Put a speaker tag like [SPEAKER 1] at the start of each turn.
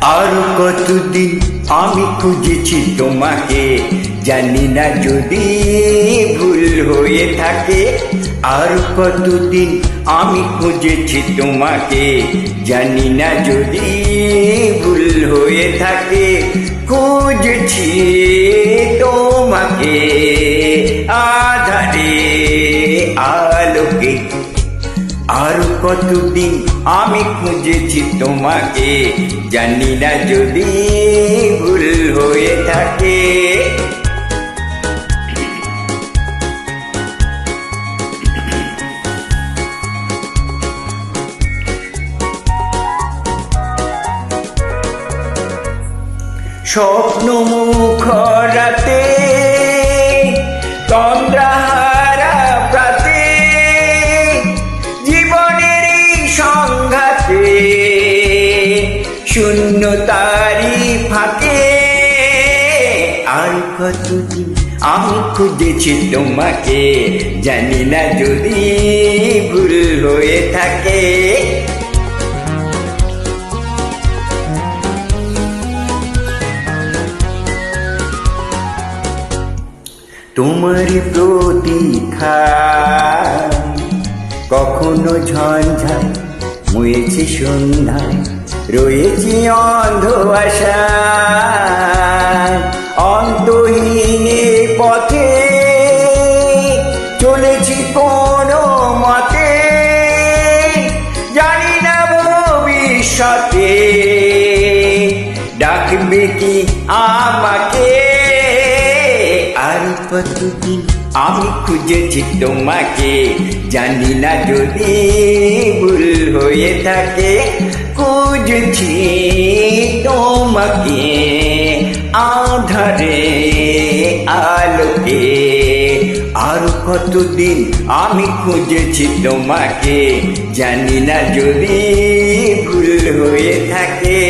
[SPEAKER 1] আর কতদিন আমি খুঁজেছি তোমাকে, জানি না যদি ভুল হয়ে থাকে। আর কতদিন আমি খুঁজেছি তোমাকে, জানি না যদি ভুল হয়ে থাকে। খুঁজছি তোমাকে আধারে আলোকে। আর কতদিন আমি খুঁজেছি তোমাকে, জানি না যদি ভুল হয়ে থাকে। স্বপ্ন মুখরাতে তন্দ্রাহারা প্রাতে, জীবনের এই সংঘাতে শূন্যতারি ফাঁকে। আর কতদিন আমি খুঁজেছি তোমাকে, জানি না যদি ভুল হয়ে থাকে। তোমার প্রতীক্ষা কখনো ঝঞ্ঝায় মুয়েছি সন্ধ্যায়, রয়েছি অন্ধ আশা অন্তহীন পথে। চলেছি কোনো মতে, জানি না ভবিষ্যতে ডাকবে কি আমাকে। আর কতদিন আমি খুঁজেছি তোমাকে, জানি না যদি ভুল হয়ে থাকে। খুঁজছি তোমাকে আধারে আলোকে। আর কতদিন আমি খুঁজেছি তোমাকে, জানি না যদি ভুল হয়ে থাকে।